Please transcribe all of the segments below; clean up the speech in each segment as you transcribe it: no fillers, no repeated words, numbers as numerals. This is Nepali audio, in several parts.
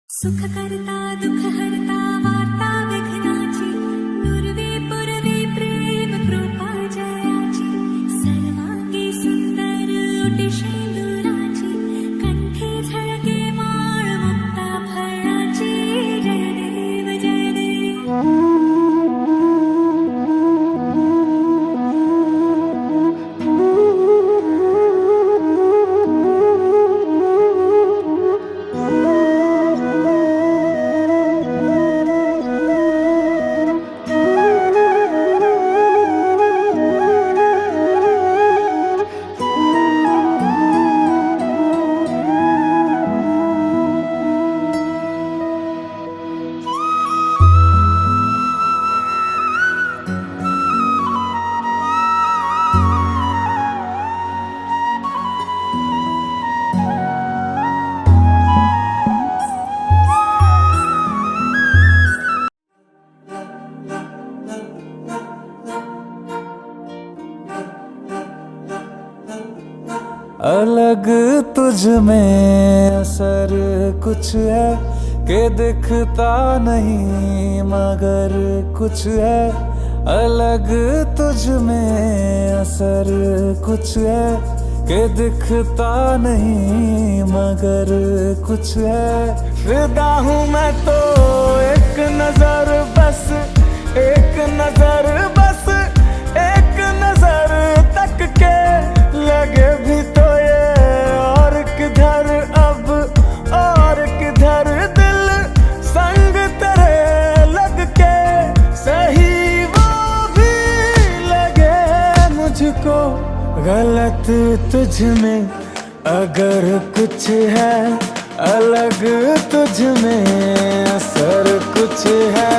सुख करता दुख हरता वार्ता विघ्नाची पूर्वी पूर्वी प्रेम कृपा जयाची सर्वांगी सुंदर ओटी शेंदुराची कंठी झळके माळ मुक्ता फळाची जय देव जय देव। अलग तुझ में असर कुछ है कि दिखता नहीं मगर कुछ है। अलग तुझ में असर कुछ है कि दिखता नहीं मगर कुछ है। फिदा हूँ मैं तो एक नजर बस, एक नजर बस, एक नजर तक के लगे भी तो ये और किधर अब और किधर दिल संग तेरे लग के सही वो भी लगे मुझको। गलत तुझ में अगर कुछ है, अलग तुझ में असर कुछ है।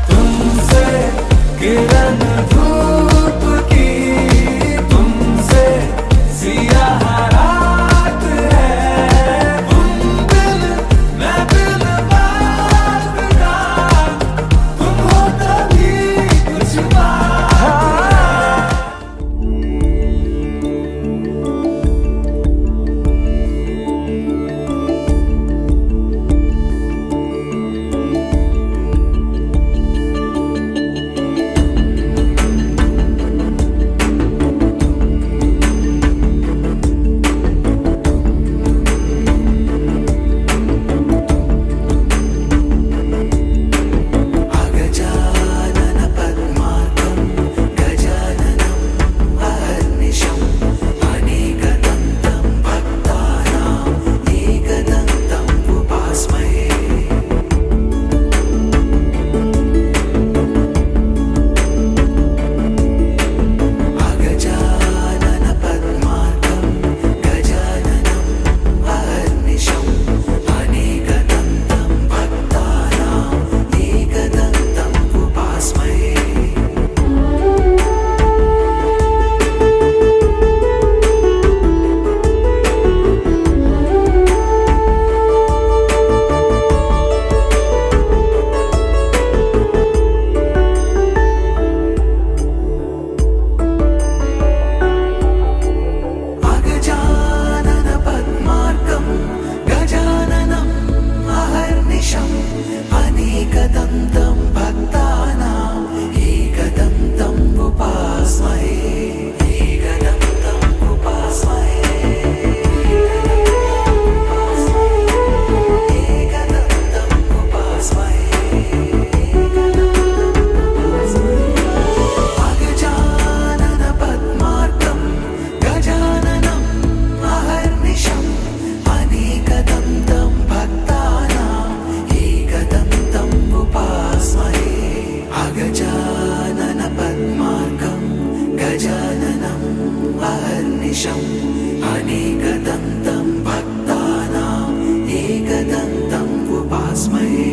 तुमसे किरण धूप की, तुमसे सियाह रात है। तुम बिन मैं बिन बात का, तुम हो तभी कुछ बात है। अनेकदन्तं भक्तानां एकदन्तम् उपास्महे। अगजानन पद्मार्कं गजाननम् अहर्निशम् अनेकदन्तं भक्तानां एकदन्तम् उपास्महे।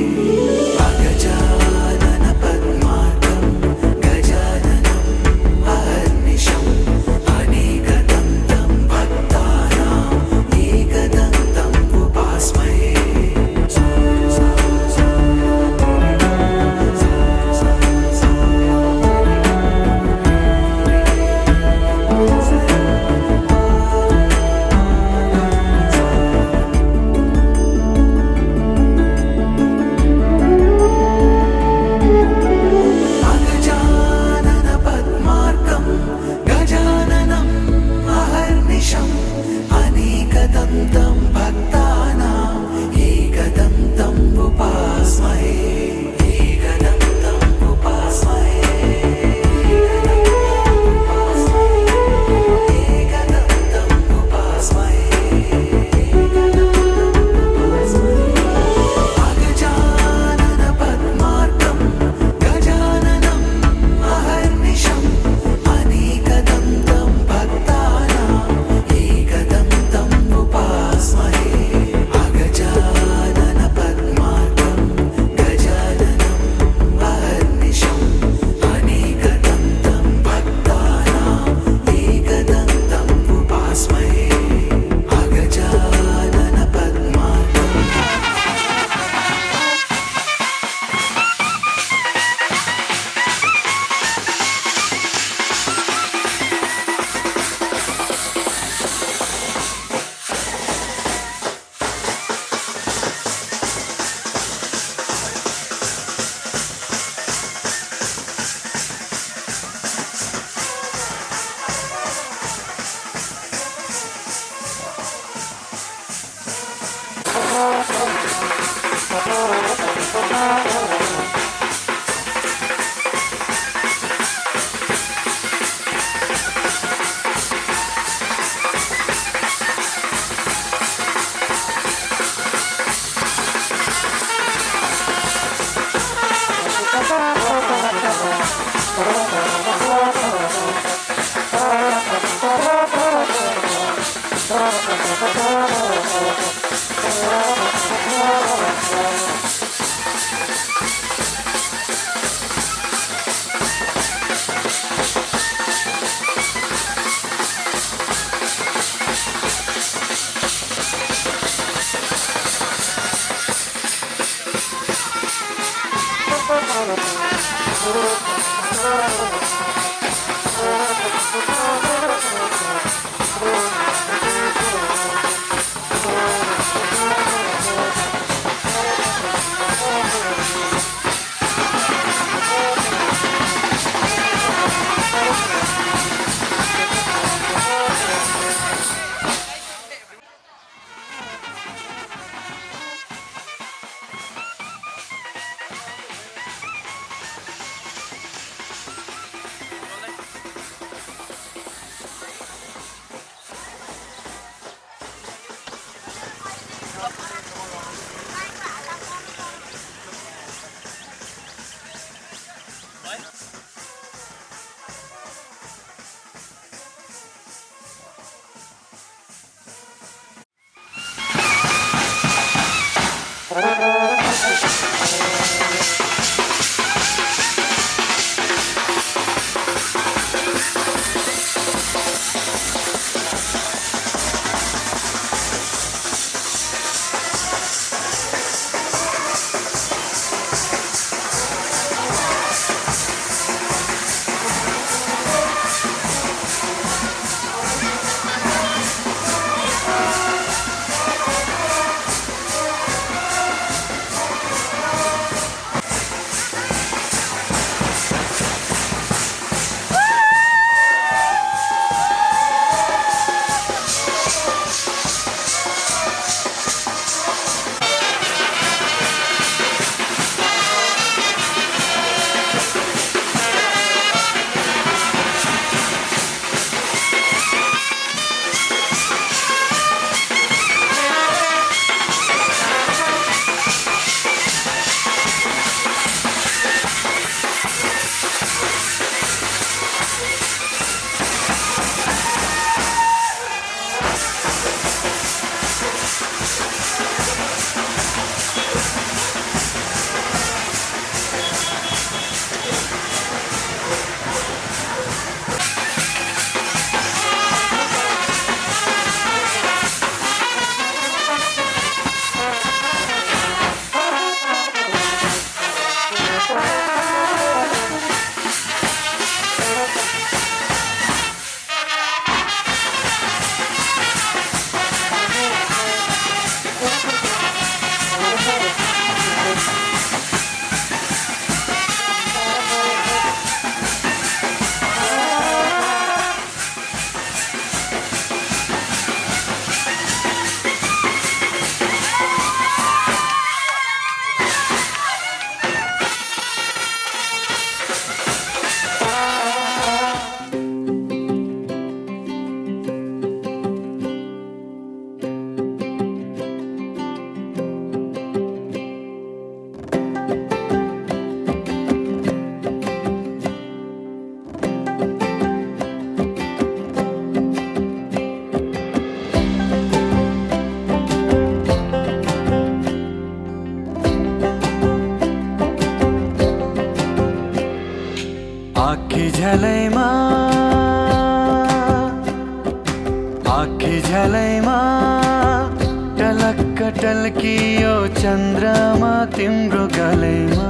झलैमा टलक्क टल्कियो चन्द्रमा तिम्रो गलैमा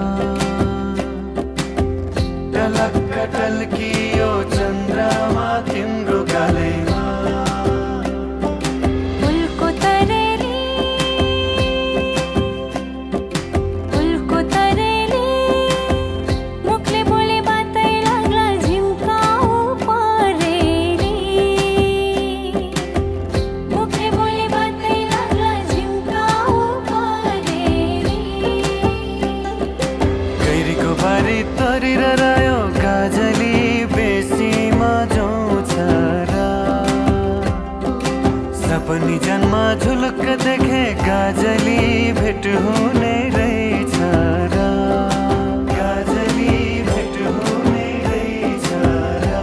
टलक्क टल्कियो चन्द्रमा तिम्रो गलैमा तरिरह्यो गाजली बेसीमा जाउँछ र सपनी जन्म झुलुक्क देखे गाजली भेट हुने रहेछ र गाजली भेट हुने रहेछ र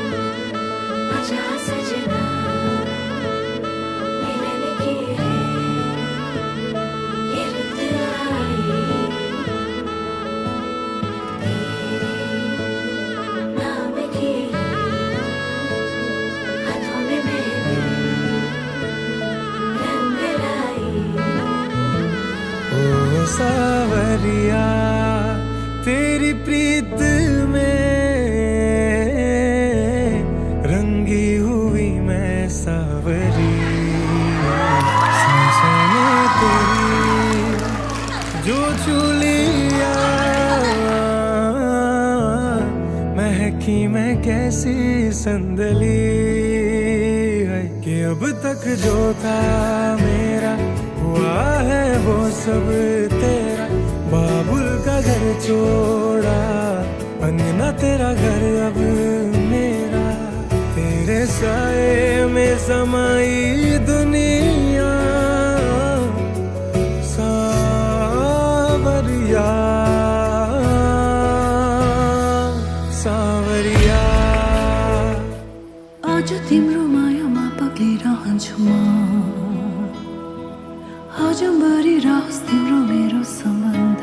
आजा सजना मिलन की है ये रुत आई तेरे नाम की हाथों में मैंने रंग लाई ओ सावरिया तेरी प्रीत में रंगी हुई मैं सावरी सांसों में तेरी जो छू लिया महकी मैं कैसी संदली है कि अब तक जो था मेरा हुआ है वो सब तेरा बाबुल का घर छोड़ा अंगना तेरा घर अब मेरा तेरे साए में समाई दुनिया सावरिया सावरिया आज तिम्रो मायामा पक्लिरहन्छु म आज मरिरहोस् तिम्रो मेरो सम्बन्ध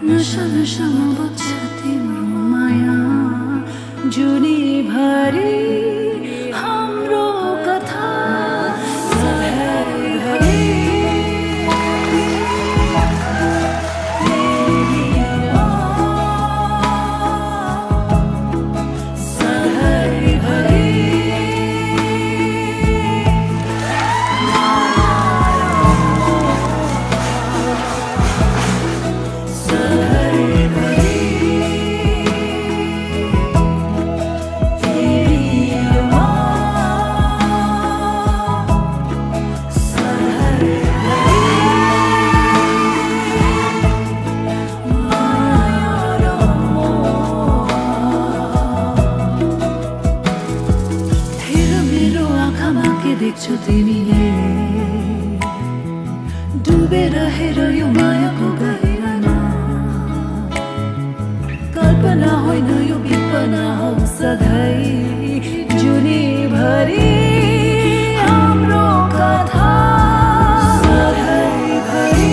नशा नशामा बग्छ तिम्रो माया जुनी भरि हाम्रो कथा सधैँभरि देख्छु तिमीले डुबेर हेर यो मायाको गहिरामा कल्पना होइन यो विपना हो सधैँ जुनी भरि हाम्रो कथा सधैँभरि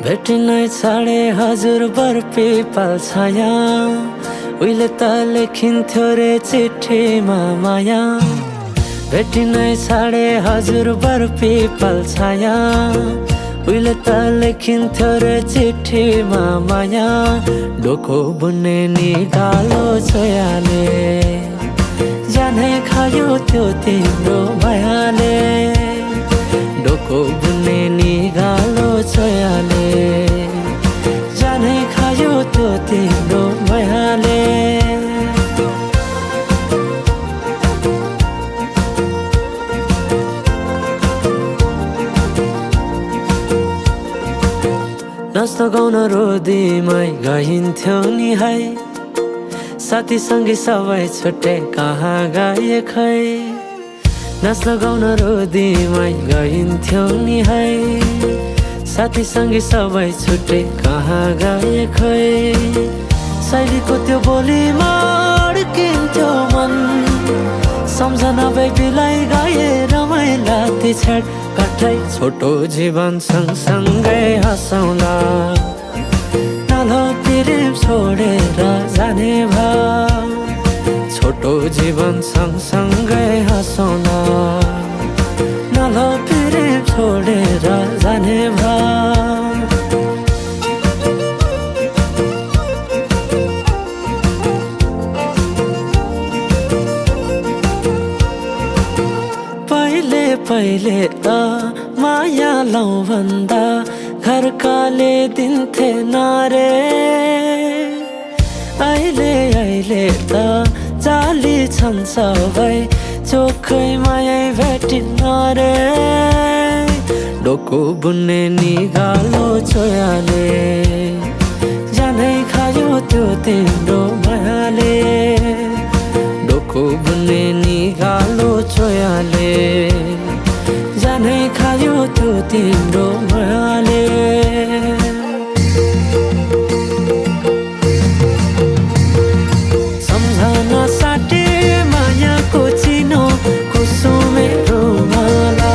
भेटिनै छाडे हजुर बर पिपल छाया उहिले त लेखिन्थ्यो रे चिठीमा माया भेटिनै छाडे हजुर बर पिपल छाया उहिले त लेखिन्थ्यो रे चिठीमा माया डोको बुन्ने नि गालो छोयाले जानै खायो त्यो तिम्रो मायाले डोको बुन्ने नि गालो छोयाले जानै खायो त्यो तिम्रो मायाले नाच्न गाउन रोदीमै गइन्थ्यो नि है साथीसँगै सबै छुट्टे कहाँ गए खै नाच्न गाउन रोदीमै गइन्थ्यो नि है साथीसँगै सबै छुट्टे कहाँ गए खै शैलीको त्यो बोलीमा अड्किन्थ्यो मन सम्झना बेबीलाई गाए रमाइला ती छेड काठै छोटो जीवन सँगसँगै हँसौँला नालो प्रेम छोडेर जाने भाव छोटो जीवन सँगसँगै हँसौँला नालो प्रेम छोडेर जाने भाव पहिले त माया लौ भन्दा घरकाले दिन्थे नारे अहिले त जाली छन् सबै चोखै माया भेटिन्न रे डोको बुन्ने नि गालो छोयाले जानै खायो त्यो तिम्रो मायाले डोको बुन्ने नि गालो छोयाले जानै खायो त्यो तिम्रो मायाले सम्झना साटे मायाको चिनो कुसुमे रुमाला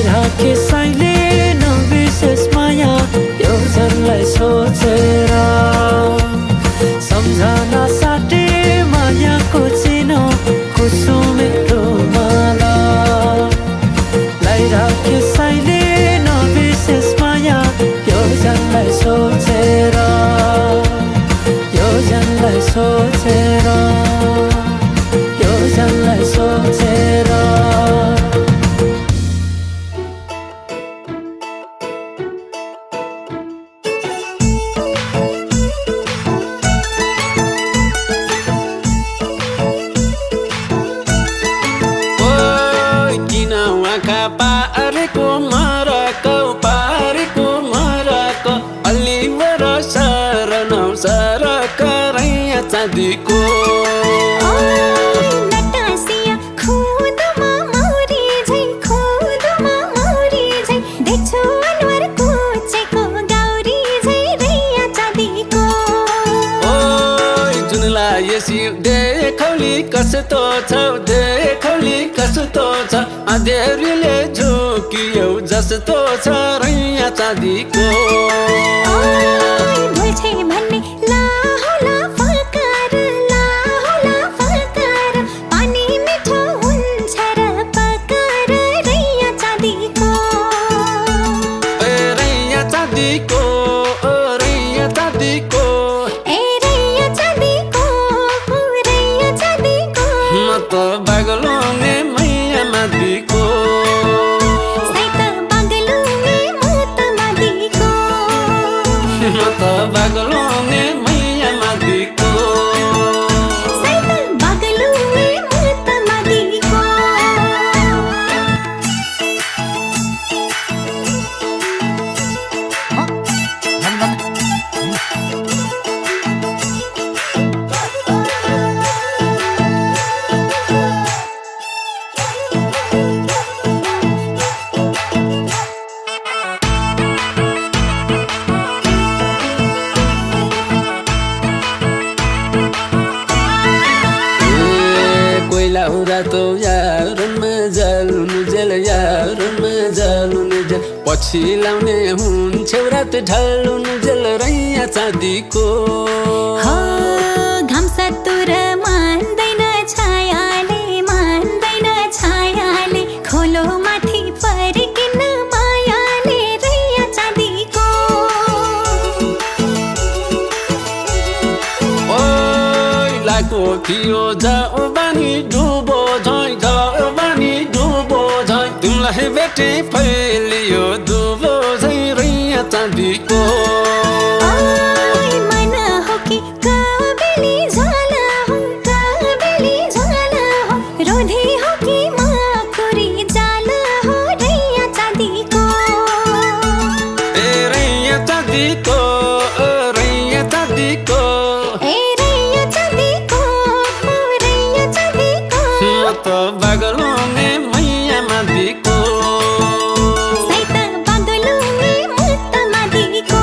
राखे साइले नबिर्सेस माया यो जनलाई सोचेर सम्झना साटे मायाको चिनो कुसुमे रुमाला राखे साइले नबिर्सेस माया यो जनलाई सोचेर यो जनलाई सोचेर यो जनलाई सोचेर पारेको मरको अलिवर सरनौ सरकरैया चाँदीको नटासिया खुदमा मौरी झै देख्छु अनुहार कुचेको गौरी झै रैया चाँदीको ओइ जुनलाई यसि देखौली कस्तो छ अँधेरीले झुकियौ जस्तो छ रैया चाँदीको भुल्छे भन्ने लाहुला फलकार पानी मिठो हुन्छ र पकार रैया चाँदीको रैया चाँदीको रैया चाँदीको रैया चाँदीको म त बागलुङे मैया मादिको बागलुङ पछि लाउने हुन्छ रात ढल्नुन जेल रैया चाँदीको हो घाम सतुर मान्दैन छायाले खोलो माथि परिकिन मायाले रैया चाँदीको ओइ लाको थियो जाऊ बानी डुबो झै तिमीलाई भेटे फैलियो दुबो झै रैया चाँदीको मन हो कि काबेली झाला हो रोधी हो कि माकुरी जाला हो रैया चाँदीको ए रैया चाँदीको रैया चाँदीको ए रैया चाँदीको रैया चाँदीको म त बागलुङे मैया मादिको सैत बागलुङे मुक्त मादिको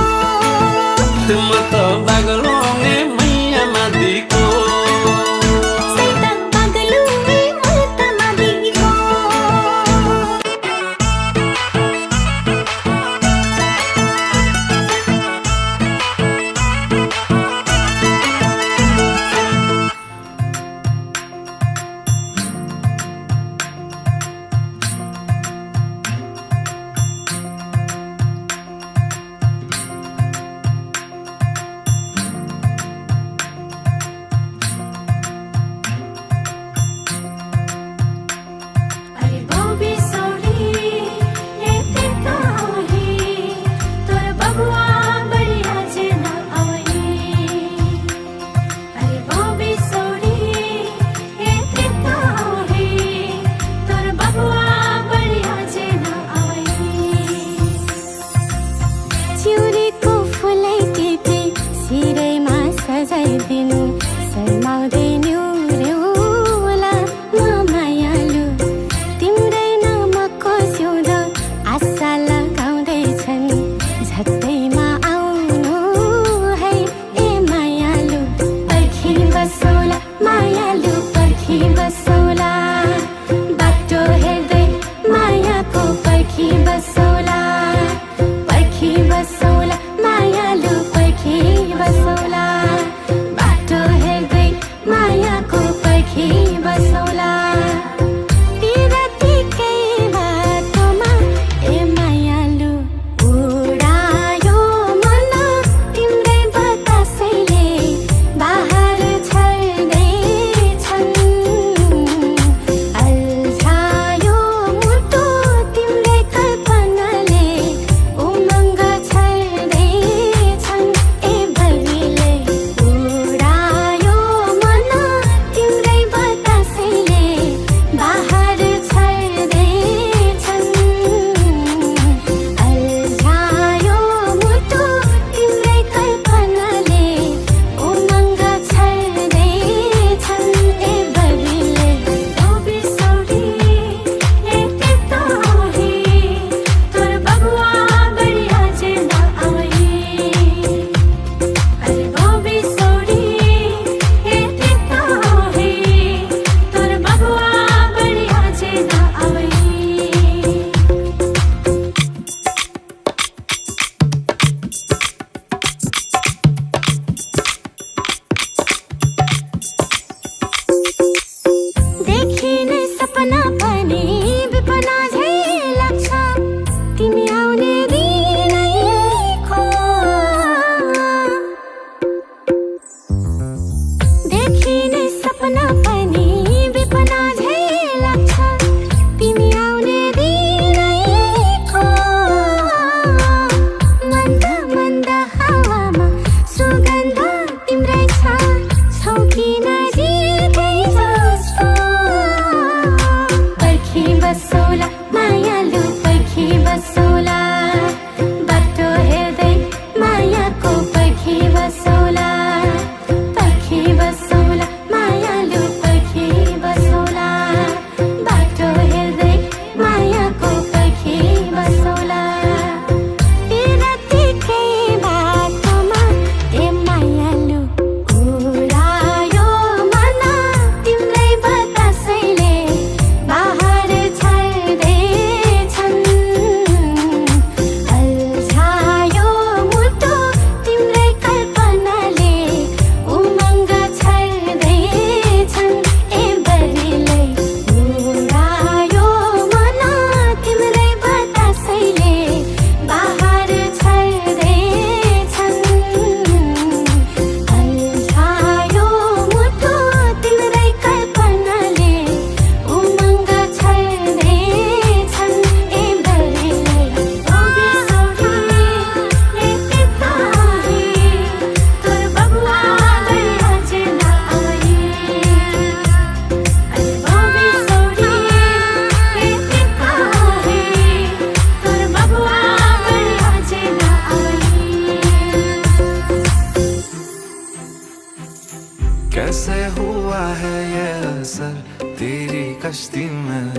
कश्ती में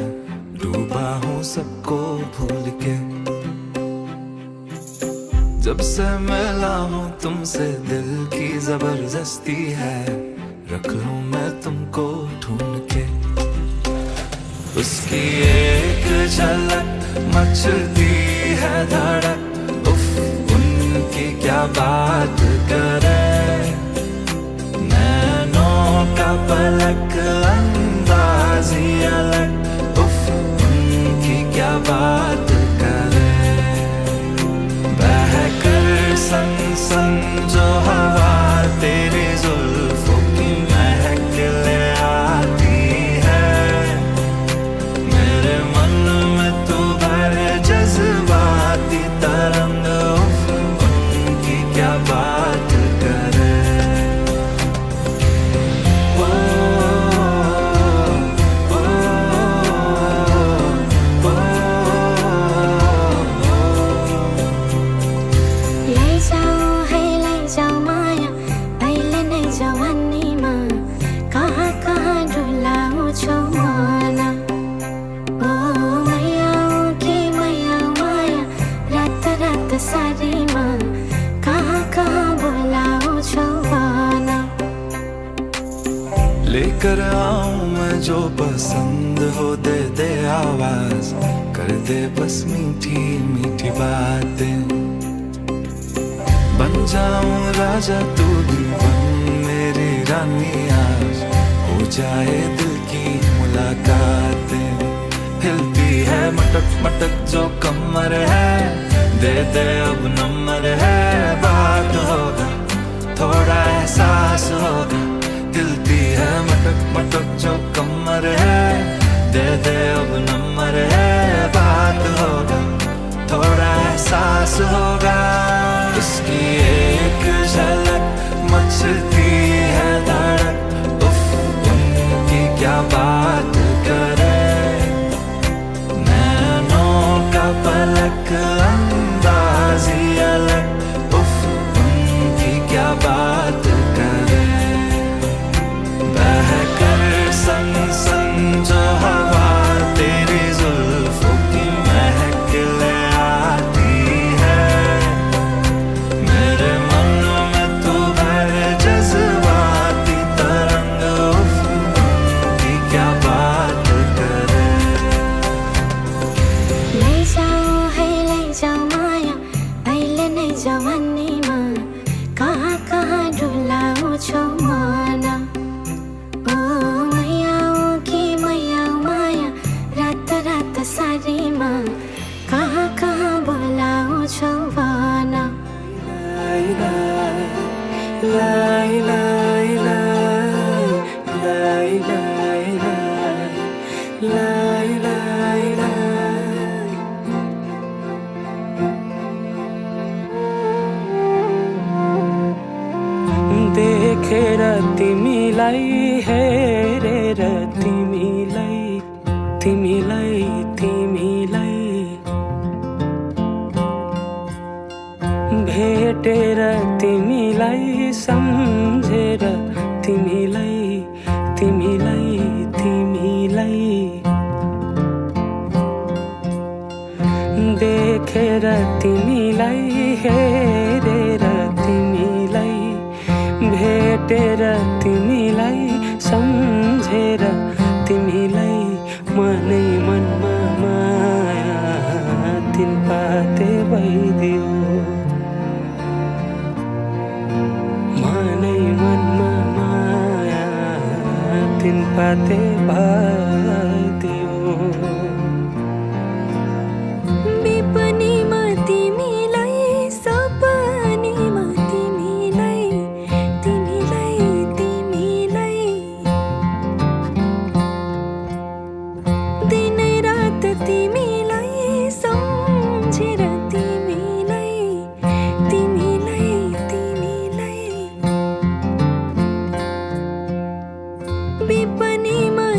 डूबा हूँ सबको भूल के। जब से मिला हूँ तुमसे दिल की जबरदस्ती है, रख लूं मैं तुमको ढूंढ के। उसकी एक झलक मचती है धड़क, उफ उनकी क्या बात करें। नैनों का पलक अंदाज़ी अलग, उफ उनकी क्या बात करें। बहकर संग संग जो हवा तेरी जुल्फों की महक ले आती है, मेरे मन में तू भरे जज्बाती तरंग, उफ उनकी क्या बात करे। लेकर आऊं मैं जो पसंद हो, दे दे आवाज, कर दे बस मीठी मीठी बातें। बन जाऊं राजा तू भी बन मेरी रानी, आज हो जाए दिल की मुलाकातें। हिलती है मटक मटक जो कमर है, दे दे अब नंबर है। बात होगा थोड़ा एहसास होगा, हिलती है मटक मटक जो कमर है, दे दे अब नंबर है। बात होगा थोड़ा एहसास होगा। उसकी एक झलक मचती है धड़क, उफ उनकी क्या बात करे। नैनों का पलक अंदाज़ी अलग, उफ उनकी क्या बात करे। बहकर संग संग जो हवा तेरी जुल्फों की महक ले आती है, मेरे मन में तू भरे जज्बाती तरंग, उफ उनकी क्या बात करे। ले जाओ माया अहिले नै जवानीमा, कहाँ कहाँ डुलाउँछौ छौ मना। रात सारीमा कहाँ कहाँ बोलाउँछौ भन। देखेर तिमीलाई हेरेर तिमीलाई तिमीलाई तिमीलाई भेटेर तिमीलाई सम्झेर तिमीलाई तिमीलाई तिमीलाई देखेर तिमीलाई हेरेर तिमीलाई भेटेर तिमीलाई सम्झेर तिमीलाई मनै मनमा माया तिन पाते भइदियो। मनै मनमा माया तिन पाते भइदियो। विपनीमा तिमीलाई सपनीमा तिमीलाई तिमीलाई तिमीलाई दिनै रात तिमीलाई सम्झेर तिमीलाई तिमीलाई तिमीलाई विपनीमा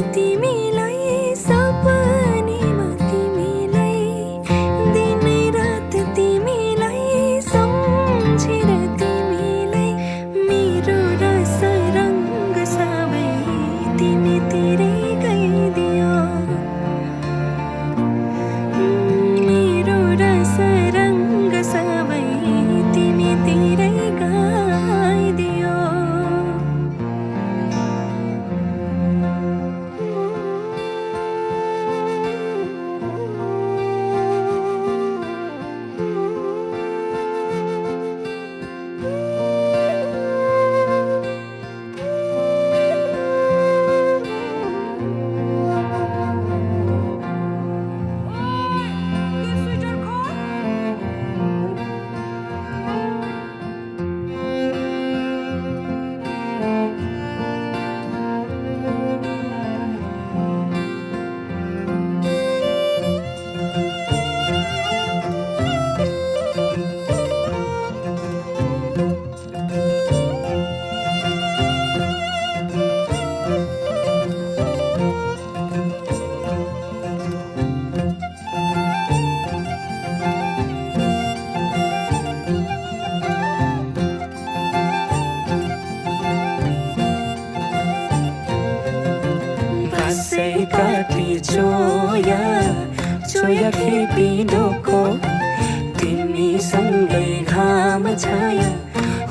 चोया खेपी डोको तिमीसँगै घाम छाया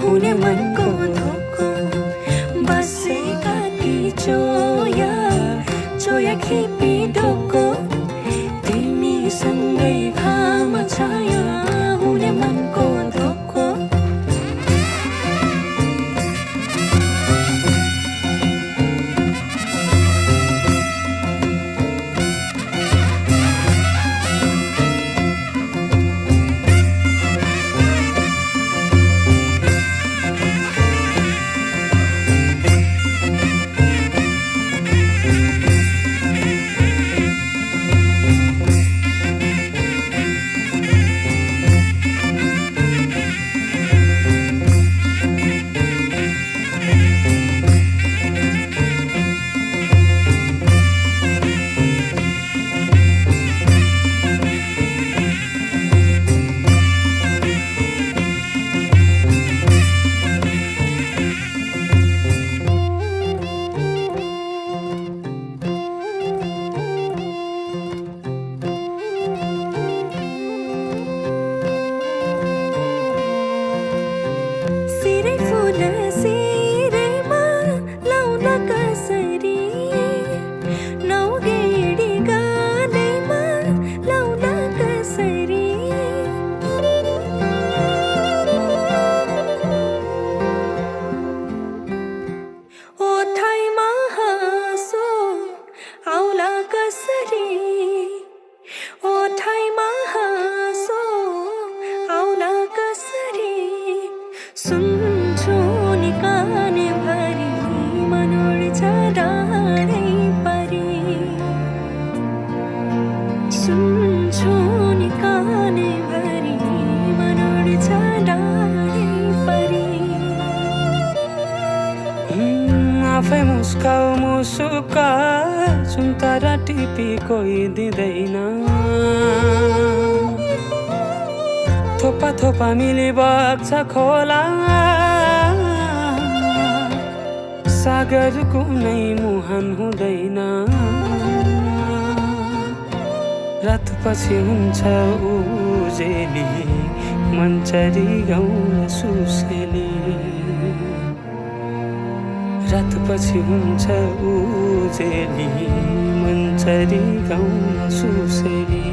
हुने मनको धोको बसेका ती चोया चोया खेपी डोको तिमीसँगै घाम छाया हुने मनको धोको आफै मुस्काऊ मुसुका सुन्तरा टिपी कोही दिँदैन थोपा थोपा मिली बग्छ खोला सागर कुनै मुहान हुँदैन रातपछि हुन्छ उजेली मन्चरी गाउन सुसेली रातपछि हुन्छ उजेली मन्चरी गाउन सुसेली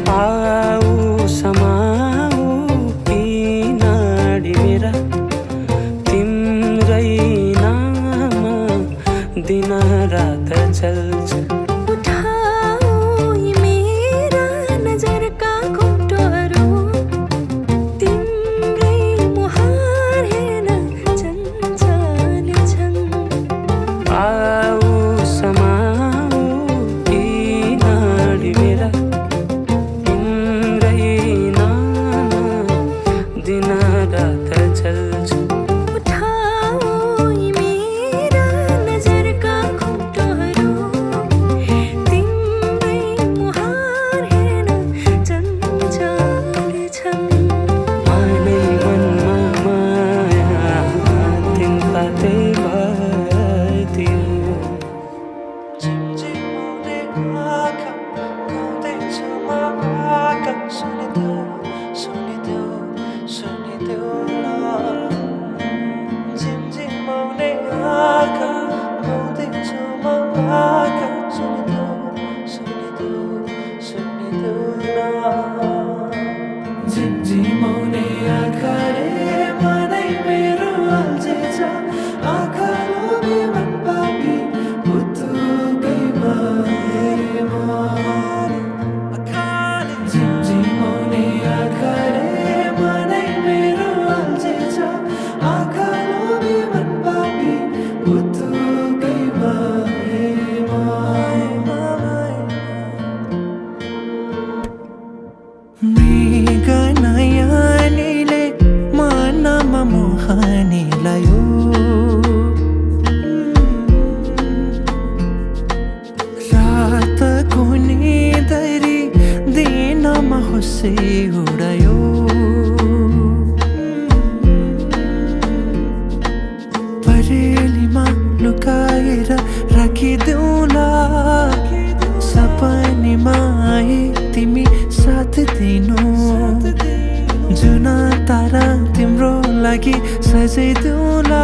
आऊ समाऊ किनाडी मेरा तिम्रै नाम दिन रात चल्छ मृगनयनीले मनमा मोहनी लायो रातको निदरी दिनमा होसे उडायो परेलीमा लुकाएर राखिदेऊला सपनीमा आए तिमी साथ दिनु जुन तारा तिम्रो लागि सजाइदेऊला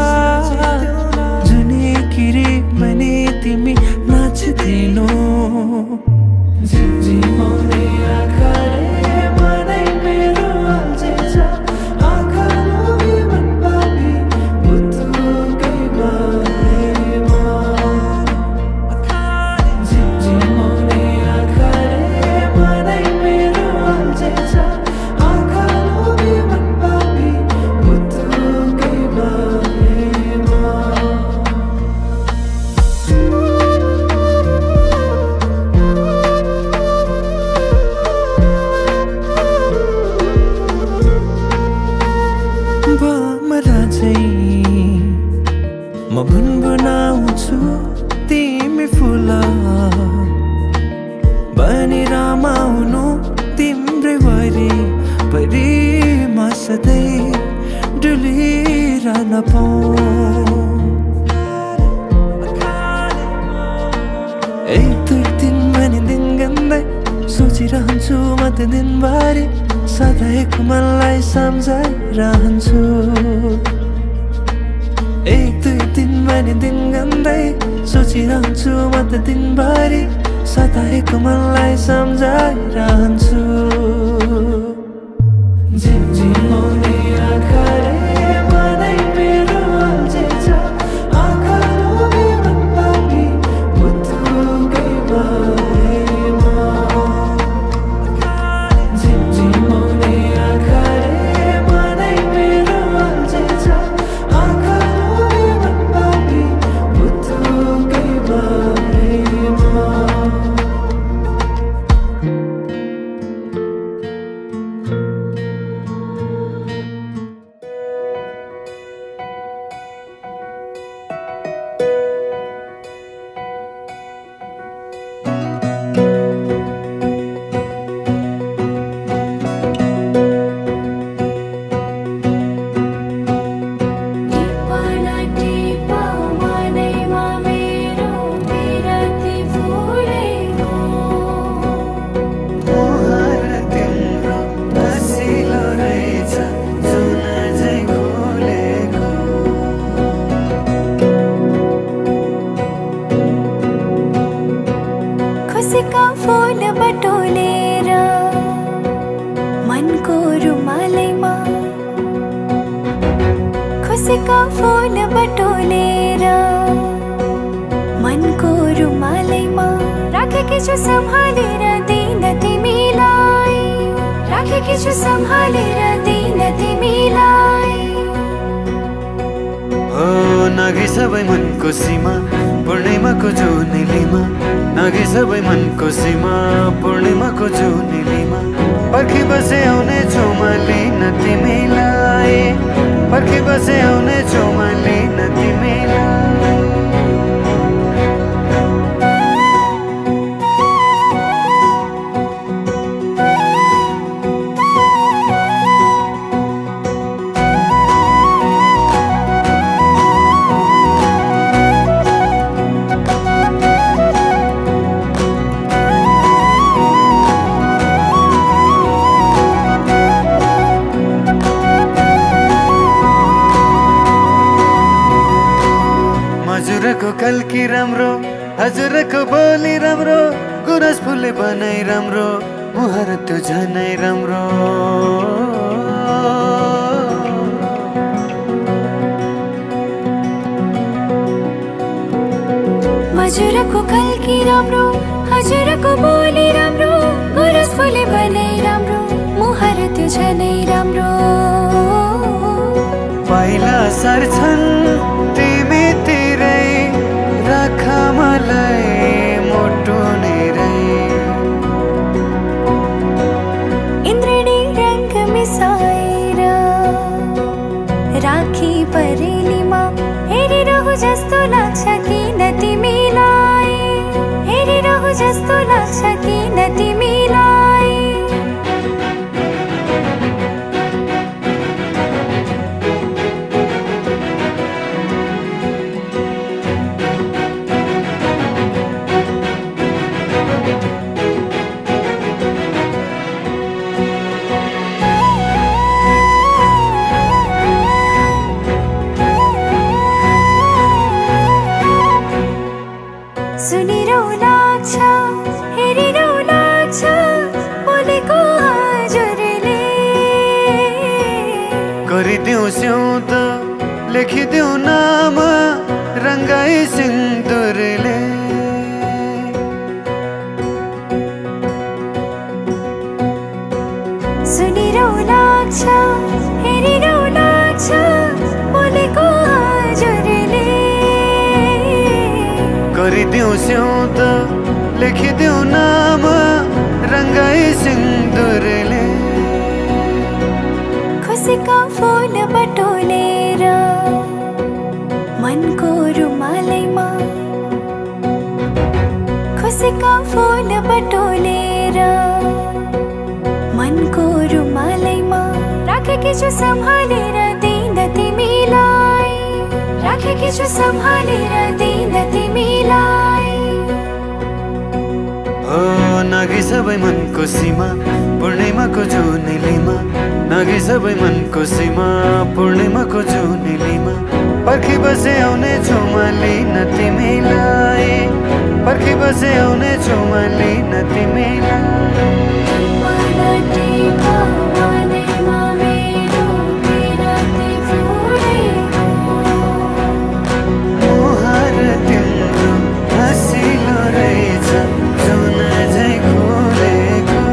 जुनै किरी भने तिमी नाचिदिनु झिमझिमाउने आँखाले मनै मेरो अल्झिन्छ आँखा लोभी मन पापी बुद्धुकै बारेमा झिमझिमाउने आँखाले मनै मेरो अल्झिन्छ आँखा लोभी मन पापी बुद्धुकै बारेमा बमरा चाहिँ म गुनगुनाउँछु तिमी फुल बनी रमाउनु तिम्रै वरिपरि म सधैँ डुलिरहन पाऊँ एक दुई दिन भने दिन गन्दै सोचिरहन्छु म त दिनभरि सधैँको मनलाई सम्झाइरहन्छु एक दुई दिन भने दिन गन्दै सोचिरहन्छु म त दिनभरि सधैँको मनलाई सम्झाइरहन्छु झिमझिमाउने आँखाले मनै मेरो अल्झिन्छ आँखा लोभी मन पापी बुद्धुकै बारेमा झिमझिमाउने आँखाले मनै मेरो अल्झिन्छ आँखा लोभी मन पापी बुद्धुकै बारेमा टिपना टिपा मनैमा मेरो बिरती फुलेको मुहार तिम्रो हँसिलो रहेछ जुन झैँ खोलेको खुसीका फुल बटोलेर मनको रुमालैमा खुसीका फुल बटोलेर मनको रुमालैमा राखेकी छु सम्हालेर दिन तिमीलाई राखेकी छु सम्हालेर दिन तिमीलाई हो नागी सबै मनको सीमा पूर्णिमाको जुनेलीमा नागी सबै मनको सीमा पूर्णिमाको जुनेलीमा पर्खी बसे आउने छु म लिन तिमीलाई पर्खी बसे आउने छु म लिन तिमीलाई हजुरको कल्की राम्रो हजुरको बोली राम्रो गुरस फुले बनाइ राम्रो मुहार त्यो झनै राम्रो हजुरको कल्की राम्रो हजुरको बोली राम्रो गुरस फुले बनाइ राम्रो मुहार त्यो झनै राम्रो पहिला सर्छन् तिमीतिरै राख मलाई मोटो नै रै इन्द्र आँखी परेलीमा हेरिरहु जस्तो लाग्छ किन तिमीलाई, हेरिरहु जस्तो लाग्छ किन तिमीलाई। सुनिरहु लाग्छ, हेरिरहु लाग्छ बोलेको हजुरले। गरिदेऊ स्याउँद लेखिदेऊ नाम रङ्गाई सिन्दुरले। सुनिरहु लाग्छ, हेरिरहु लाग्छ बोलेको हजुरले। गरिदेऊ स्याउँद लेखिदेऊ नाम रङ्गाई सिन्दुरले। खुसीका फुल बटोलेर मनको रुमालैमा, खुसीका फुल बटोलेर मनको रुमालैमा राखेकी छु सम्हालेर दिन तिमीलाई, राखेकी छु सम्हालेर दिन तिमीलाई। ओ नागी सबै मनको सीमा पूर्णिमाको जुनेलीमा, नागी सबै मनको सीमा पूर्णिमाको जुनेलीमा। पर्खी बसे आउने छु म लिन तिमीलाई, पर्खी बसे आउने छु म लिन तिमीलाई। मुहार तिम्रो हँसिलो रहेछ जुन झै खोलेको।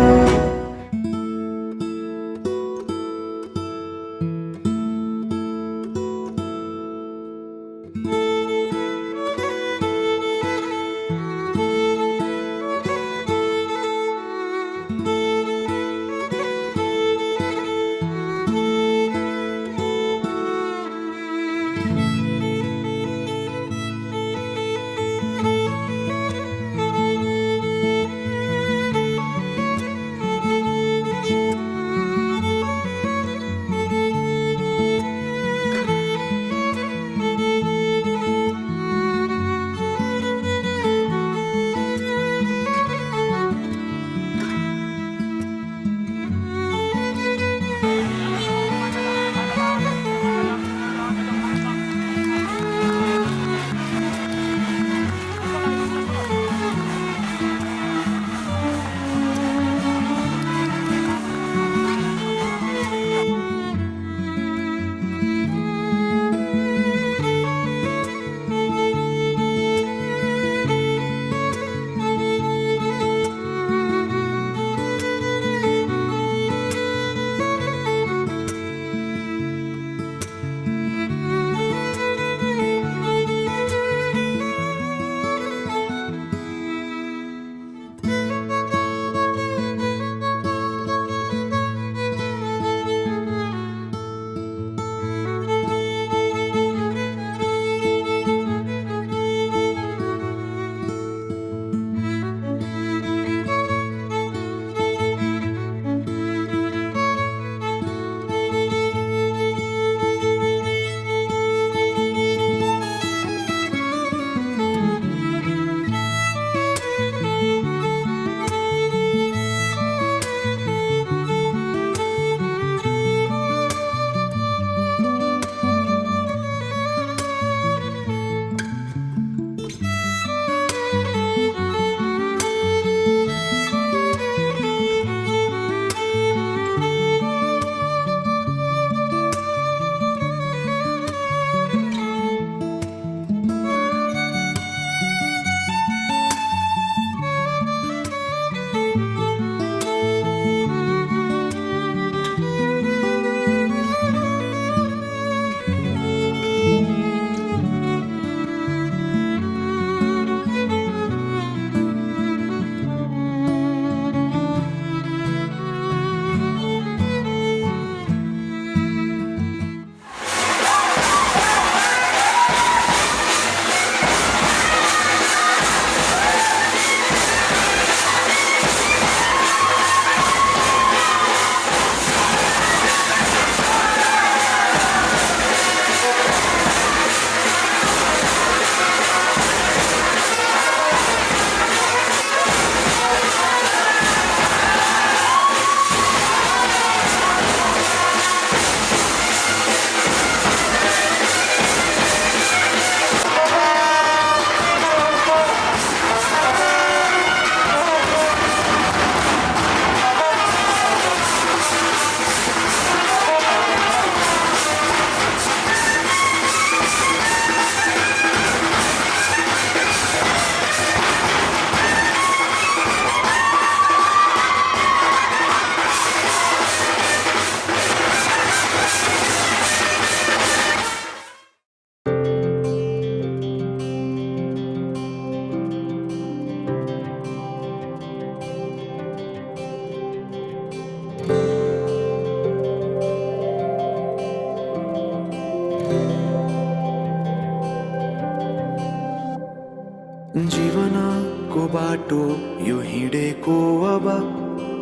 बाटो यो हिँडेको अब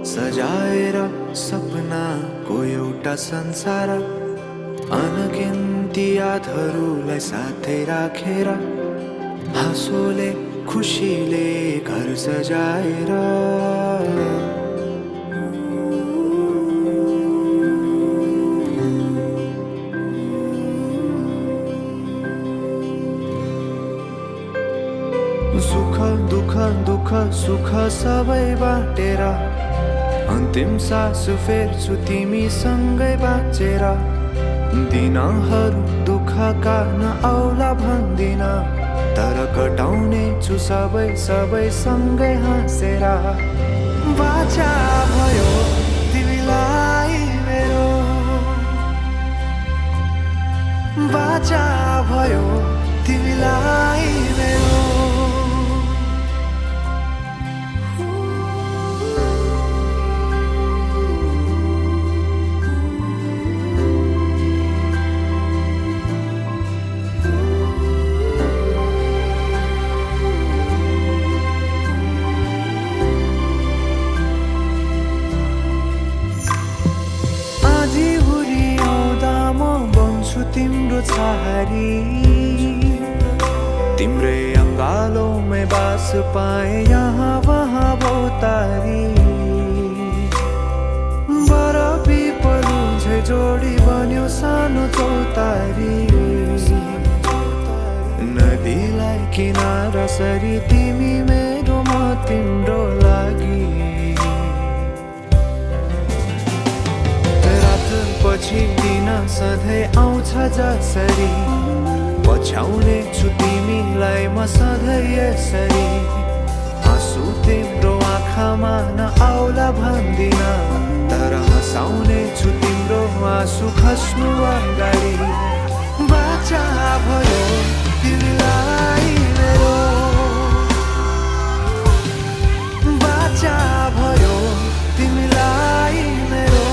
सजाएर सपनाको एउटा संसार अनगिन्ती यादहरूलाई साथै राखेर हाँसोले खुसीले घर सजाएर सुख दुःख दुःख सुख सबै बाटेर अन्तिम सास फेर्छु तिमीसँगै बाँचेर दिनहरू दुःखका नआउला भन्दिन तर कटाउने छु सबै सबै सँगै हाँसेर बाचा भयो तिमीलाई मेरो बाचा भयो तिमीलाई मेरो तिम्रो छहारी तिम्रै अङ्गालोमै बास पाए यहाँ वहाँ बहुतारी बरफी पलु झै जोडी बन्यो सानो चौतारी नदीलाई किनारा सरी तिमी मेरो म तिम्रो लागि पछि दिन सधैँ आउँछ जसरी पछ्याउने छु तिमीलाई म सधैँ यसरी आँसु तिम्रो आँखामा नआउला भन्दिन तर हँसाउने छु तिम्रो आँसु खस्नु अगाडि बाचा भयो तिमीलाई मेरो बाचा भयो तिमीलाई मेरो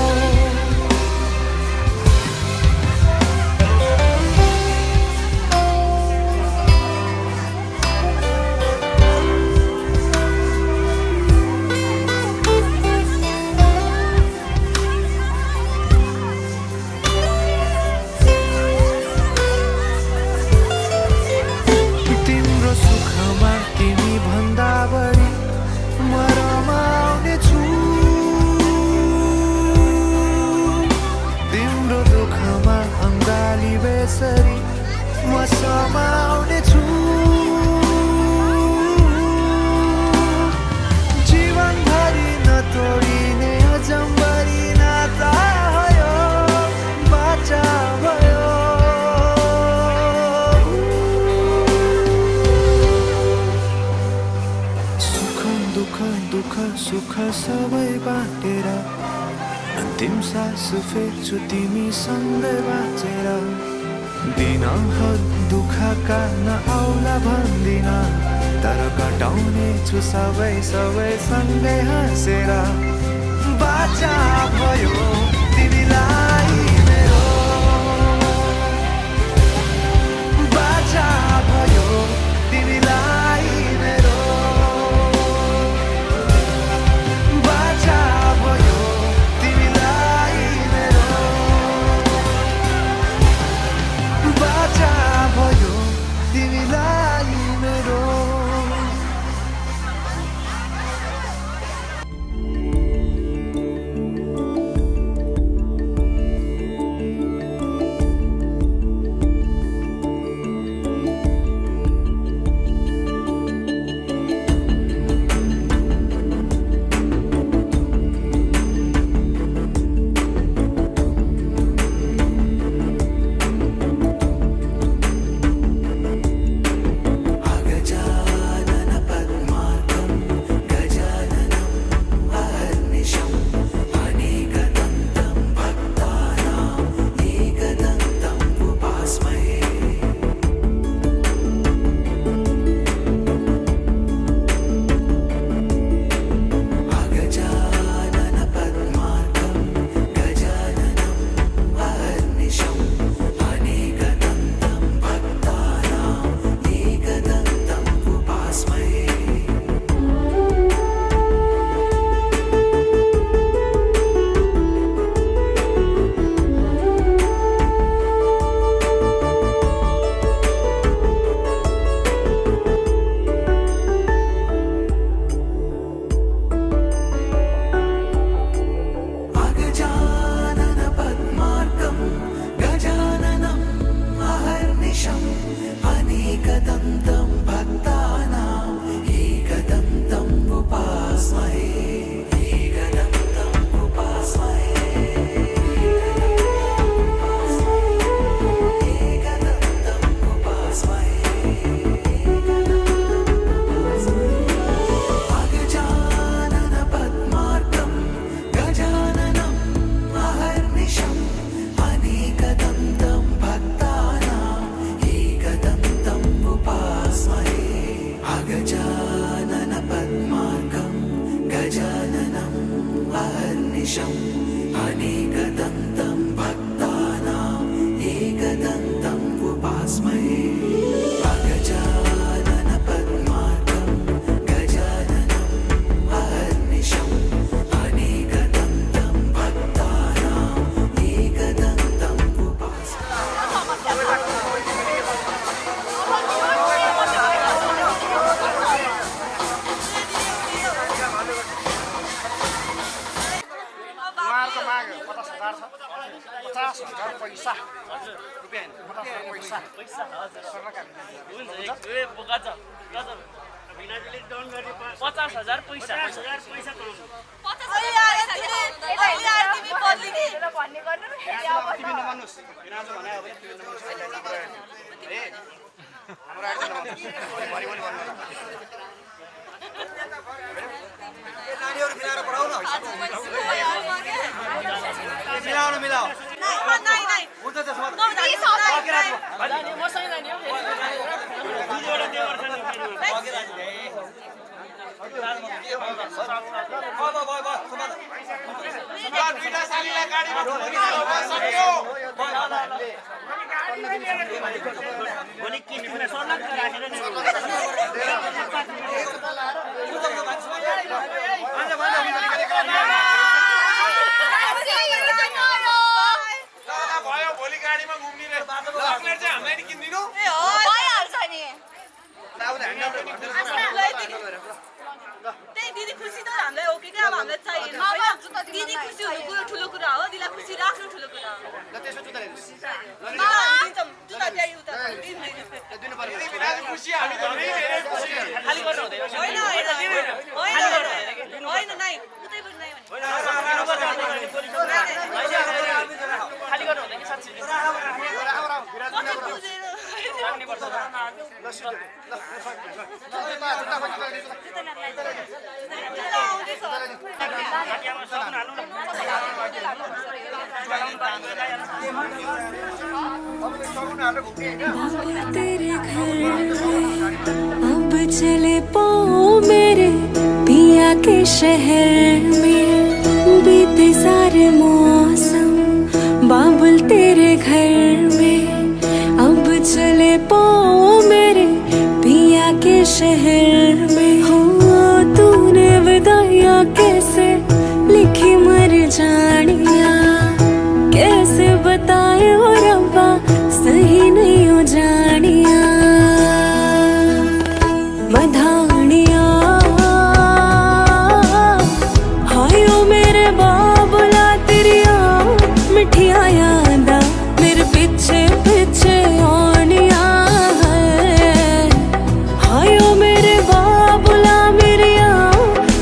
म समाउने छु जीवनभरि नतोडिने अजम्बरी नाता भयो बाचा भयो सुख दुःख दुःख सुख सबै बाटेर अन्तिम सास फेर्छु तिमीसँगै बाँचेर दिनहरू दुःखका नआउला भन्दिन तर कटाउने छु सबै सबै सँगै हाँसेर बाचा भयो तिमीलाई मेरो बाचा भयो तिमीलाई मेरो बाचा भयो तिमीलाई मेरो बाचा भयो तिमीलाई मेरो दिदी खुसी त हामीलाई हो कि अब हामीलाई चाहिएन हैन दिदी खुसी हुनु कुरो ठुलो कुरा हो दिदीलाई खुसी राख्नु ठुलो कुरा हो ल त्यसो जुत्ता ल्याइदिनुस् दिन्छौँ जुत्ता ल्याइ उता दिनु पर्यो दिदी बिना खुसी हामी त धेरै खुसी खाली गर्नु हुँदैन होइन नाइ उतै पनि नाइ भने खाली गर्नु हुँदैन साच्चै राख्ने पर्छ ल तेरे घर अब चले पाओ मेरे पिया के शहर में बीते सारे मौसम बाबुल तेरे घर में अब चले पाओ मेरे पिया के शहर में हो तूने विदाइया कैसे लिखी मर जानिया कैसे बताए हो रब्बा सही नहीं हो जानिया मधानिया हायो मेरे बाबुला तेरिया मिठिया यादा मेरे पीछे पीछे आनिया है हायो मेरे बाबुला मेरिया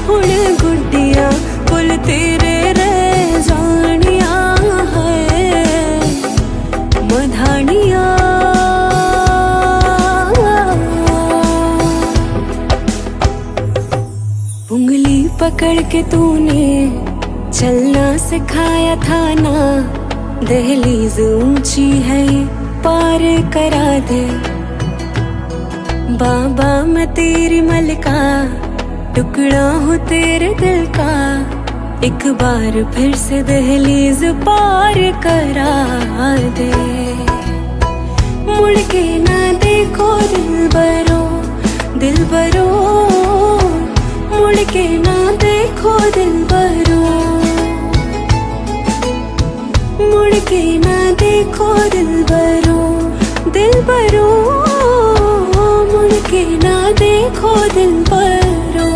हुण गुड्डिया पुल तेरे रह जानिया है मधानिया उंगली पकड़ के तूने चलना सिखाया था ना दहलीज ऊंची है पार करा दे बाबा मैं तेरी मलका टुकड़ा हूँ तेरे दिल का एक बार फिर से दहलीज पार करा दे मुड़ के ना देखो दिल बरो मुड़ के ना देखो दिल बरो मुड़ के ना देखो दिल बरो मुड़ के ना देखो दिल बरो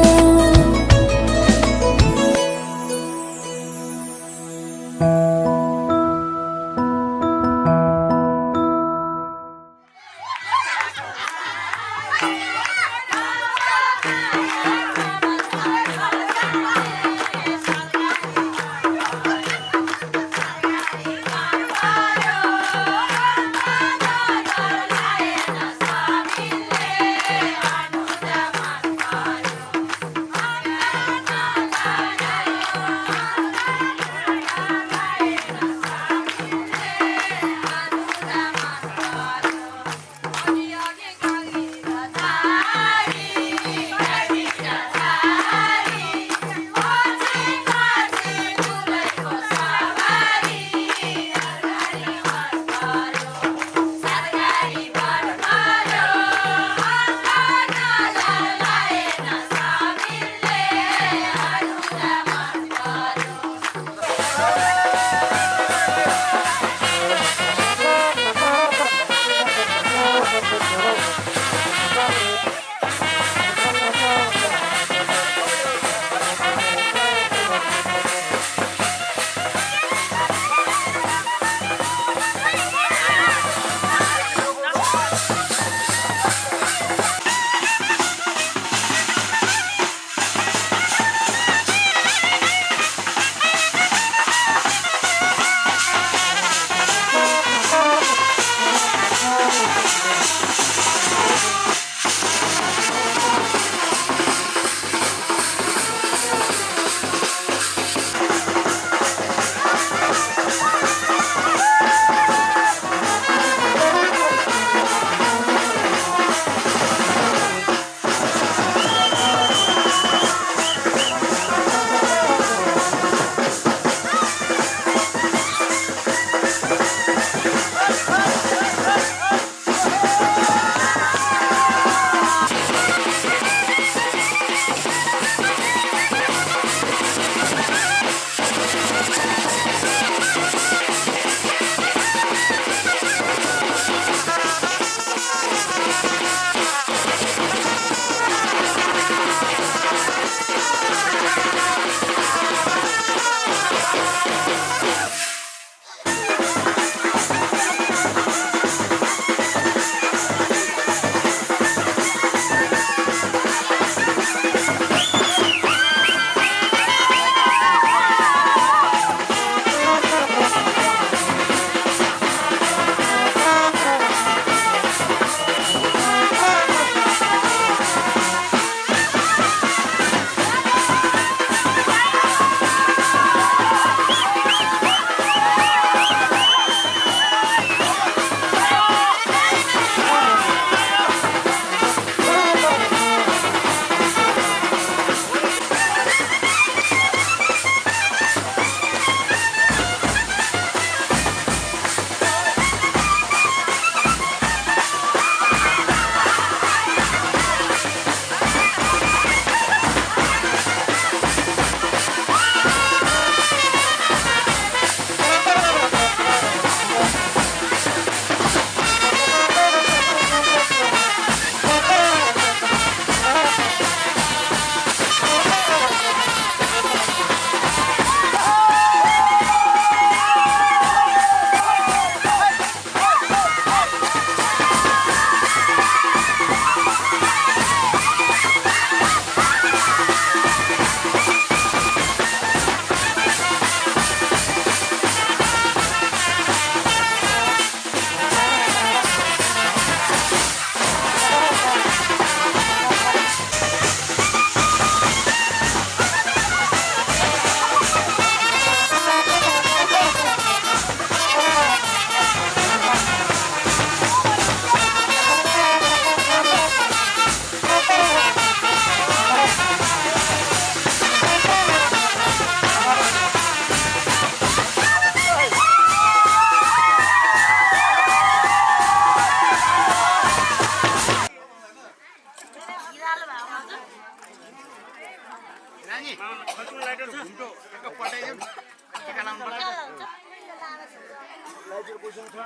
लाइटर क्वेसन छ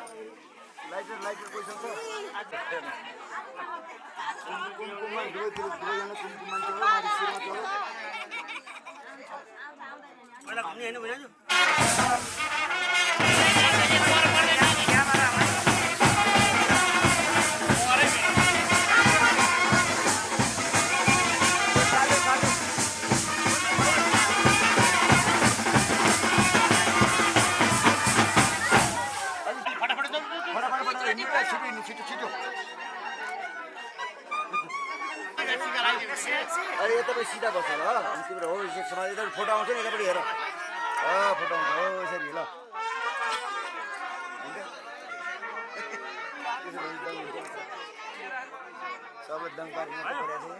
लाइटर क्वेसन छ कुमकुममा दुवैतिर दुवैजना कुमकुम मान्छे हो माथि शिरमा छ पहिला घुम्ने हैन बुझाजु छिटो अरे यतापट्टि सिधा बस्छ ल अनि तिम्रो हो यसमा यता फोटो आउँछ नि यतापट्टि हेर फोटो आउँछ हो यसरी ल सबै दम पार्नु परेको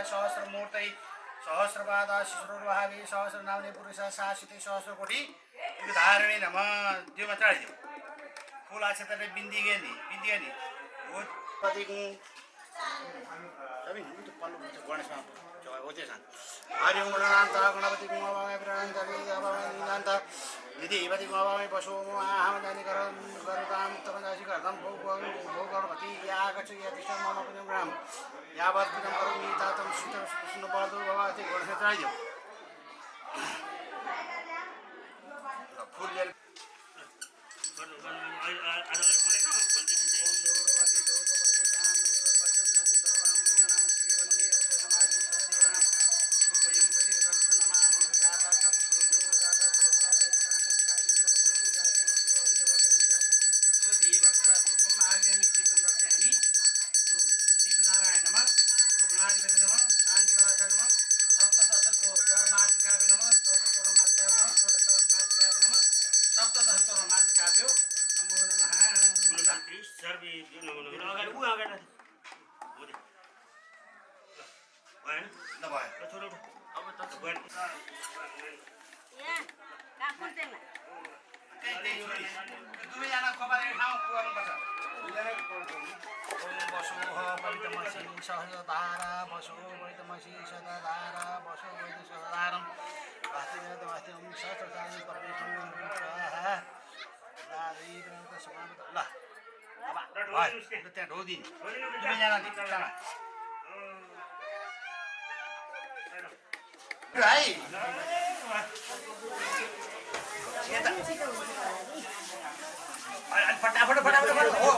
सहस्रमूर्तै सहस्रपादा शिशुर्वहावी सहस्रनामने पुरुष शासितै सहस्रकोटी धारिणी नमः त्योमा चढाइदियो फुल आछेतले बिन्दी गेनी हो पतिको सबै हिन्दू पल्लो हुन्छ गणेशमा हो त्यसमा हरि ओम गणनान्त गणपति गुणवामे प्राणान्त विधि हिपति गुणवामे पशु आहामदानि गरुताम तपदासी गर्दम भोग गणपति यागच्छ यतिष्ठ मम पुण्यम यावत् पुण्यम करोमि तातं सुनो बलदुर भवति गणेश चढाइदियो फुल जेल सहदारा बसो वैतमसी सदाधारा बसो वैत सदाधारम वास्तिवेद वास्तिम सहस्रकाली परमेश्वर ल अब त्यहाँ ढोदिन दुवैजना है फटाफट हो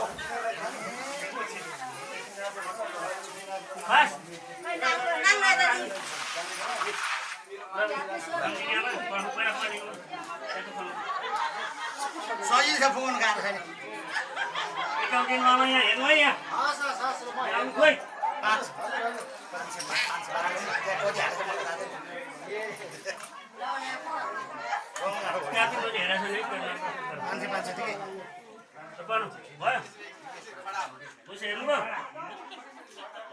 एकाउन्टेन्ट मामा यहाँ हेर्नु है यहाँ आउनु खोइ त्यहाँ पनि मैले हेरेको छु नि भयो पैसा हेर्नुभयो ल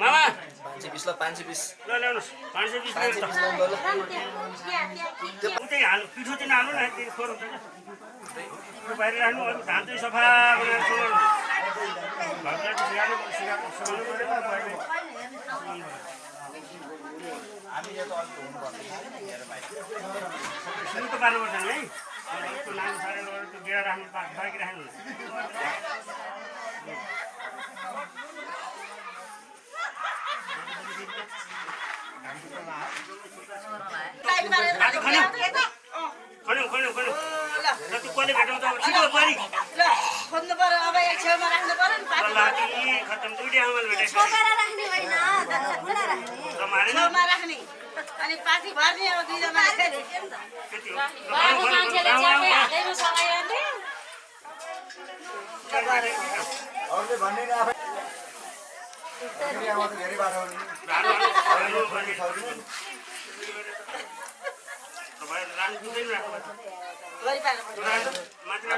मामा 520 ल 520 ल ल्याउनुहोस् 520 उतै हाल्नु पिठो चाहिँ हाल्नु न बाहिर राख्नु धान चाहिँ सफा बनाएर सुनाउनु सुरु त पार्नुपर्छ नि है नानी सारेर त्यो गेडा राख्नु बाँकी राख्नु खन्यौ ल त्यो कसले भेटाउँछ अब छिटो परि ल खोज्नु पर्यो अब एक छेउमा राख्नु पर्यो नि खतम दुईटै आमाले भेटेको छेउमा राख्ने अनि पाठी भर्ने अब दुईजना अरूले भन्ने नि आफै आमा त धेरै बाटो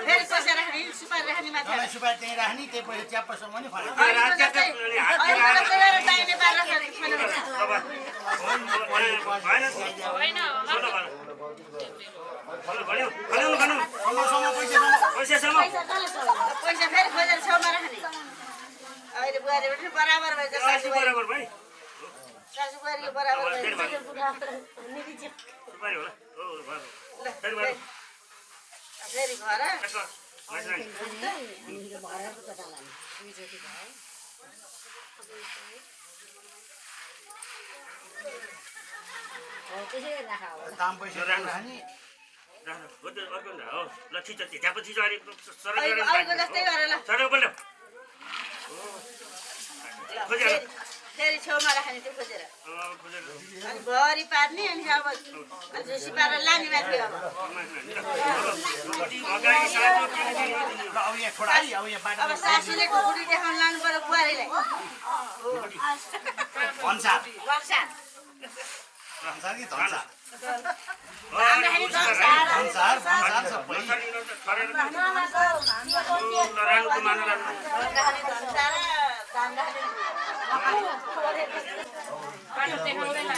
फेरि पैसा राख्ने सुपारी राख्ने माथि सुपारी त्यही राख्ने त्यही पैसा च्याप्पसम्म नि फर्क पैसा फेरि खोजेर छेउमा राख्ने अहिले बुहारी पनि बराबर भएछ सासु बुहारीको बराबर फेरि घर दाम पैसा राख्ने ल ठिक छ त्यहाँपछि चाहिँ अहिलेको जस्तै गरेर फेरि छेउमा राख्ने त्यो खोजेर अनि भरि पार्ने अनि अब झुसी पारेर लाने माथि अब सासूले ढुकुटी देखाउनु लानु पर्यो बुहारीलाई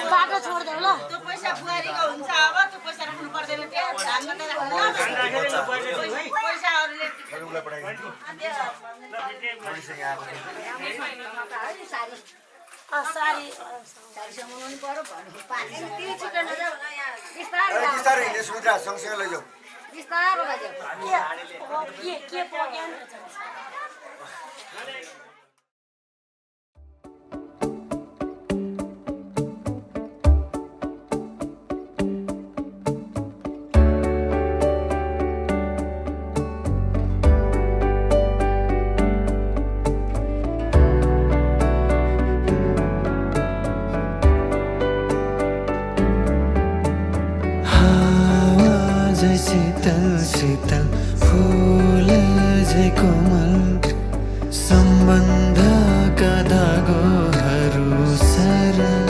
बाटो छोड्देऊ ल त्यो पैसा बुहारीको हुन्छ अब त्यो पैसा राख्नु पर्दैन त्यहाँ धानमा त पैसा अरूले बिस्तारै हिँड्ने सुविधा सँगसँगै लैजाऊ शीतल शीतल फूल जय कोमल सम्बन्धका धागोहरू सरल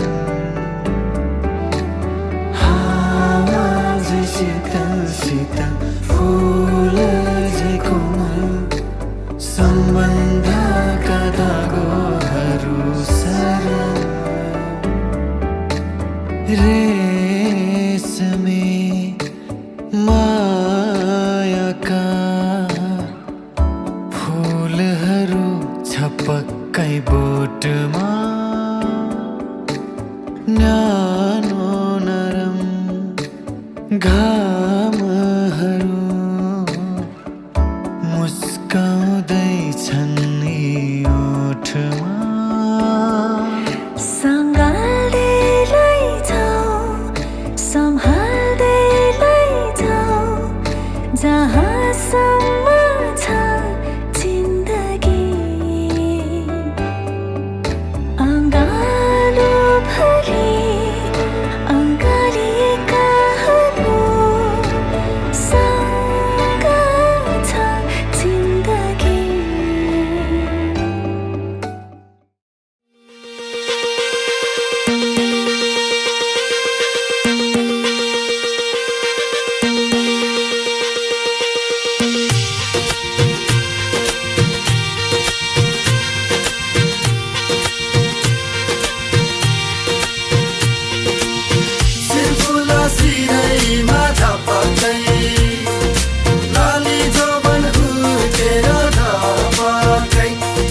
हावा जय शीतल शीतल फूल जय कोमल सम्बन्धका धागोहरू सरल रेशमी मायाका फूलहरू छपक्कै बोटमा न्यानो नरम घामहरू मुस्काउँदैछन् यी ओठमा जहाँसम्म छ जिन्दगी अङ्गालो भरि अङ्गालिएकाहरू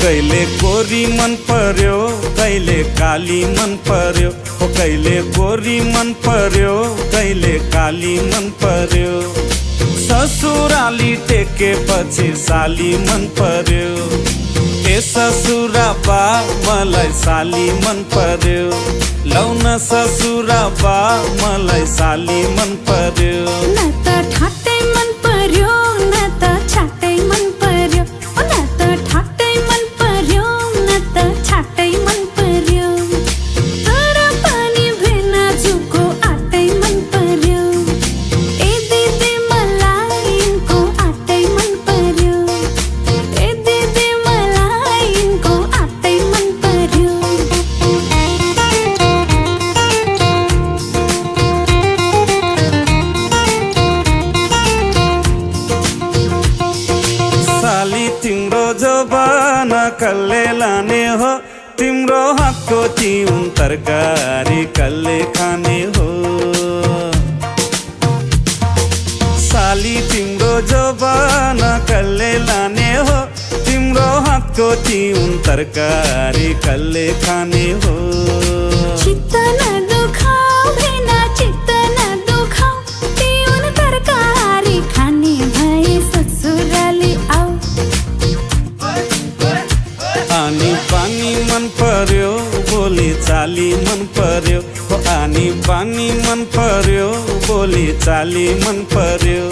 कहिले गोरी मन पर्यो कहिले काली मन पर्यो हो कहिले गोरी मन पर्यो कहिले काली मन पर्यो ससुराली टेकेपछि साली मन पर्यो ए ससुरा बा मलाई साली मन पर्यो लौन ससुरा बा मलाई साली मन पर्यो न त ठाट्टै मन पर्यो न त छाट्टै मन पर्यो न त ठाट्टै मन पर्यो न त छाट्टै मन पर्यो तर पनि भेना जुको आटै मन पर्यो ए दिदी मलाई यिनको आटै मन पर्यो ए दिदी मलाई यिनको आटै मन पर्यो साली तिम्रो जवान कल्ले लाने हो तिम्रो हातको चिउन तरकारी कल्ले खाने हो साली तिम्रो जवान कल्ले लाने हो तिम्रो हातको चिउन तरकारी कल्ले खाने हो चित्त न दुखाऊ भेना चित्त न दुखाऊ तिउन तरकारी खाने भए ससुराली आऊ आनी पानी मन पर्यो बोली चाली मन पर्यो हो आनी पानी मन पर्यो बोली चाली मन पर्यो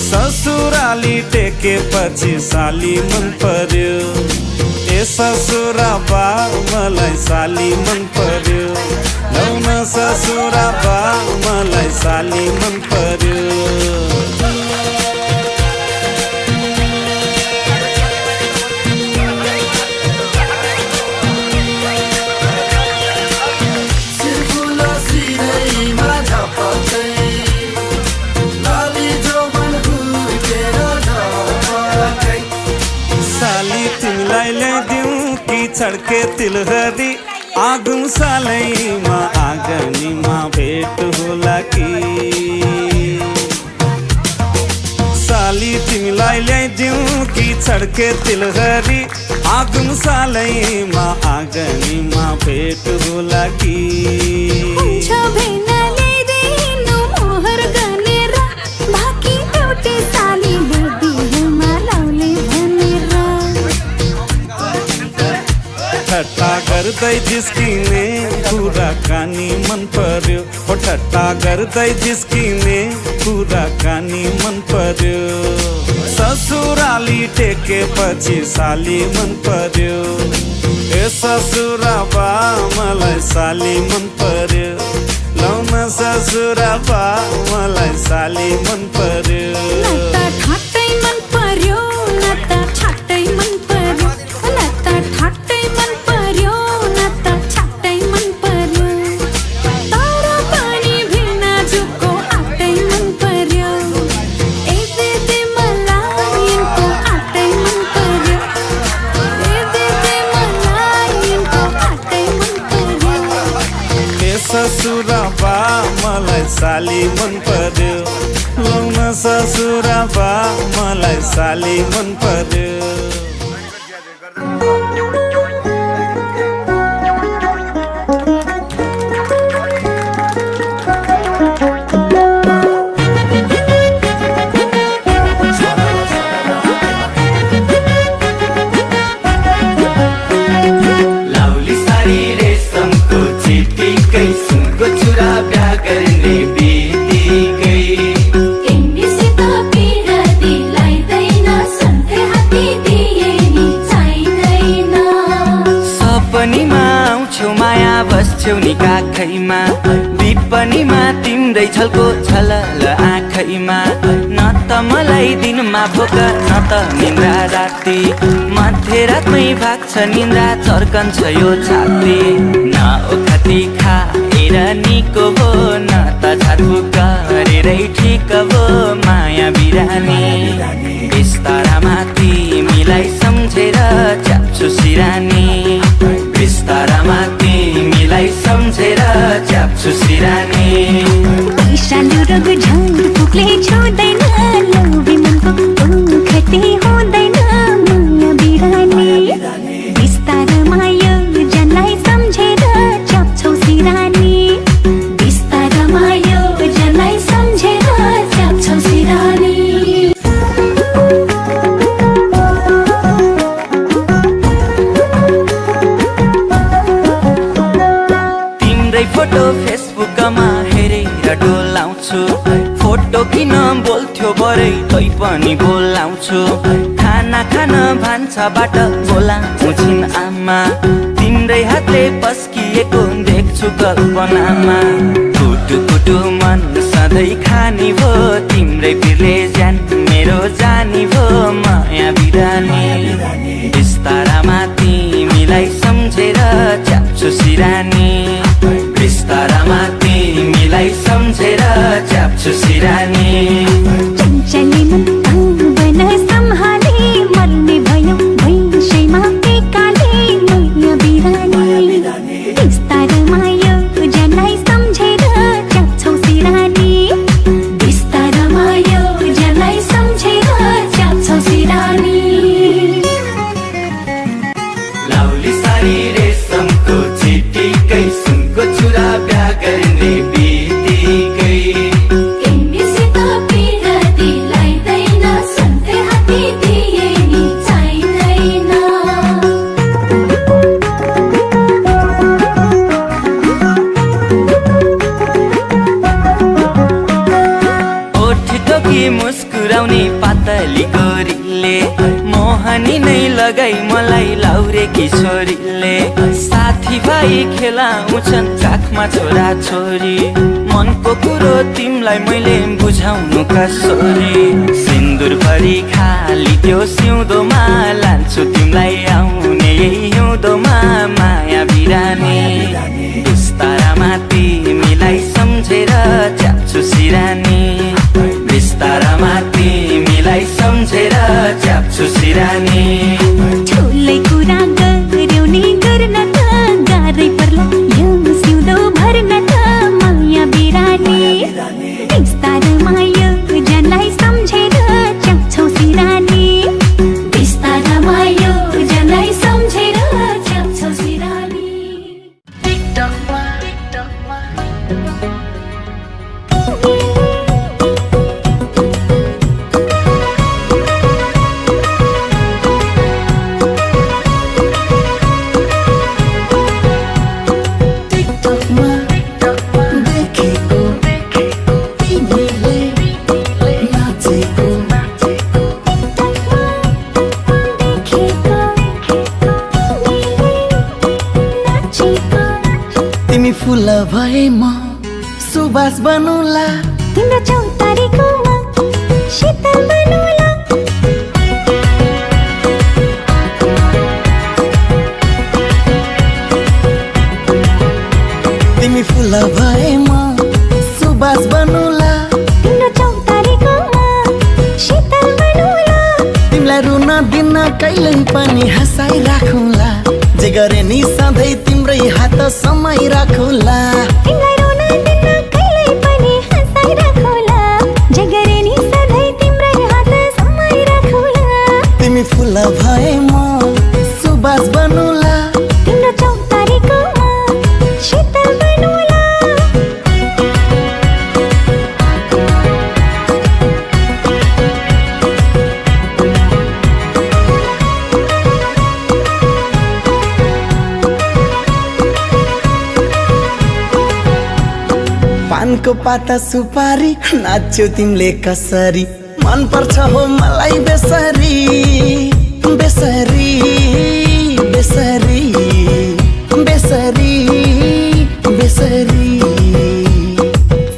ससुराली टेकेपछि साली मन पर्यो ए ससुरा बा मलाई साली मन पर्यो लौन ससुरा बा मलाई साली मन पर्यो साली तिमीलाई ल्याइदिउँ कि छड्के तिलहरी आगुन सालैमा आँगनीमा भेट होला कि साली तिमीलाई ल्याइदिउँ कि छड्के तिलहरी आगुन सालैमा आँगनीमा भेट होला कि हुन्छ भेना ल्याइदिनु मोहर गनेर बाँकी एउटै साली ल्याइदिनुमा लाउले भनेर ठट्टा गर्दै जिस्किने कुराकानी मन पर्यो हो ठट्टा गर्दै जिस्किने कुराकानी मन पर्यो ससुराली टेकेपछि साली मन पर्यो ए ससुरा बा मलाई साली मन पर्यो लौन ससुरा बा मलाई साली मन पर्यो न त ठाट्टै मन पर्यो न त छाट्टै मन पर्यो न त ठाट्टै मन पर्यो न त छाट्टै मन पर्यो तर पनि भेना जुको आटै मन पर्यो ए दिदी मलाई यिनको आटै मन पर्यो ए दिदी मलाई यिनको आटै मन पर्यो ए ससुरा बा मलाई साली मन पर्यो लौन ससुरा बा मलाई साली मन पर्यो लाउली सारी रेशमको चिटिकै सुनको चुरा बिहा गर्ने बित्तिकै तिमीसित पीडा दिलाइदैन सन्थे हाती दिए नि चाहिँदैन सपनीमा आउँछौ माया बस्छौ नि काखैमा विपनीमा तिम्रै छलको छलल आँखैमा न त मलाई दिनमा भोक न त निन्द्रा राति मध्यरातमै भाग्छ निन्द्रा चर्कन्छ यो छाती न ओखती खाएर निको हो न त छातफुक गरेरै ठिक हो माया बिरानी बिस्तारामा तिमीलाई सम्झेर च्याप्छु सिरानी बिस्तारामा तिमीलाई सम्झेर च्याप्छु सिरानी पैसालु रग झन्फुकले छुँदैन लौबी मनको खती हुँदैन माया बिरानी परै तै पनि बोलाउँछु खाना खान भान्साबाट बोलाउँछिन् आमा तिम्रै हातले पस्किएको देख्छु कल्पनामा कुटु कुटु मन सधैँ खानी भो तिम्रै पिरले ज्यान मेरो जानी भो माया बिरानी बिस्तारामा तिमीलाई सम्झेर च्याप्छु सिरानी बिस्तारामा तिमीलाई सम्झेर च्याप्छु सिरानी चञ्चली मन आउन सम्हाले मर्ने भयो भैँसैमा एकाले माया बिरानी बिस्तारमा यो जनलाई सम्झेर च्याप्छौ सिरानी बिस्तारमा यो जनलाई सम्झेर च्याप्छौ सिरानी लाउली सारी रेशमको चिटिकै सुनको चुरा बिहा गर्ने बित्तिकै तिमीसित पिरती लाइदैन सधैँ हाती दिए नि चाहिँदैन ओठ टोकी मुस्कुराउने पातली गोरीले मोहनी नै लगाई मलाई लाउरे किशोरीले साथीभाइ खेलाउँछन् काखमा छोरा छोरी मनको कुरो तिमीलाई मैले बुझाउनु कसरी सिन्दुर भरि खाली त्यो सिउँदोमा लान्छु तिमीलाई आउने यही हिउँदोमा माया बिरानी बिस्तारामा तिमीलाई सम्झेर च्याप्छु सिरानी बिस्तारामा तिमीलाई सम्झेर च्याप्छु सिरानी ठुलै कुरा गर्यौ नि गर्न त गाह्रै पर्ला यो सिउँदो भर्न त माया बिरानी बिस्तारमा यो जनलाई सम्झेर च्याप्छौ सिरानी बिस्तारमा यो जनलाई सम्झेर च्याप्छौ सिरानी तिमी फुल भए म सुबास बनुला तिम्रो चौतारीकोमा शीतल बनुला तिमी फुल भए म सुबास बनुला तिम्रो चौतारीकोमा शीतल बनुला तिमीलाई रुन दिन कहिल्यै पनि हँसाइ राखुला जे गरे नि सधैँ तिम्रै हात समय राखुला तिमीलाई रुन दिन कहिल्यै पनि हँसाइ राखुला जे गरे नि सधैँ तिम्रै हात समय राखुला तिमी फुल भए म सुबास बनुला तिम्रो चौतारीकोमा शीतल बनुला पानको पाता सुपारी नाच्यो तिमीले कसरी मन पर्छ हो मलाई बेसरी बेसरी बेसरी बेसरी बेसरी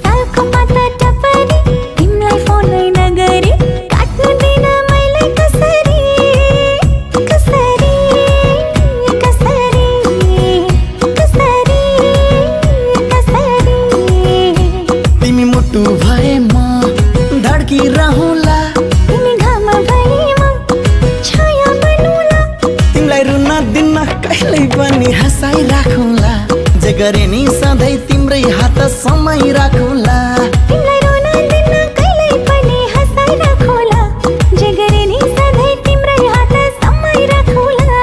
सालको पाता टपरी तिमीलाई फोनै नगरी काट्नु दिन मैले कसरी कसरी कसरी कसरी कसरी तिमी मुटु भए म धड्की रहला तिमी घाम भए म छाया बनुला तिमीलाई रुन दिन कहिल्यै पनि हँसाइ राखुला जे गरे नि सधैँ तिम्रै हात समय राखुला तिमीलाई रुन दिन कहिल्यै पनि हँसाइ राखुला जे गरे नि सधैँ तिम्रै हात समय राखुला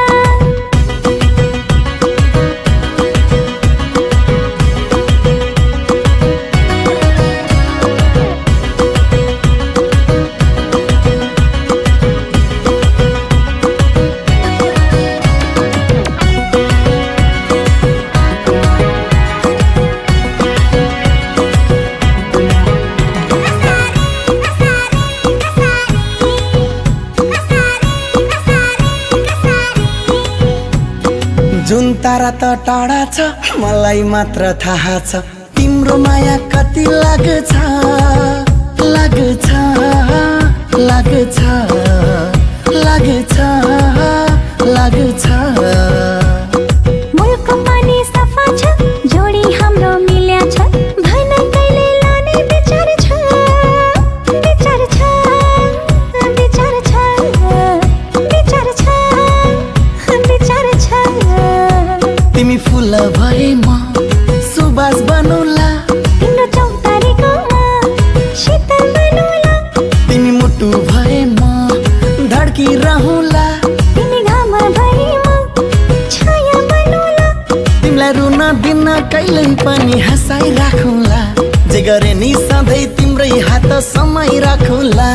तारा त टाढा छ मलाई मात्र थाहा छ तिम्रो माया कति लाग्छ लाग्छ लाग्छ लाग्छ लाग्छ मुलको पानी सफा छ जोडी हाम्रो मिल्या छ भन कहिले लाने विचार छ विचार छ विचार छ विचार छ विचार छ तिमी फुल भए म सुबास बनौला तिम्रो चौतारीकोमा शीतल बनौला तिमी मुटु भए म धड्किरहँला तिमी घाम भए म छाया बनौला तिमीलाई रुन दिन कहिल्यै पनि हँसाइ राखौँला जे गरे नि सधैँ तिम्रै हात समय राखौँला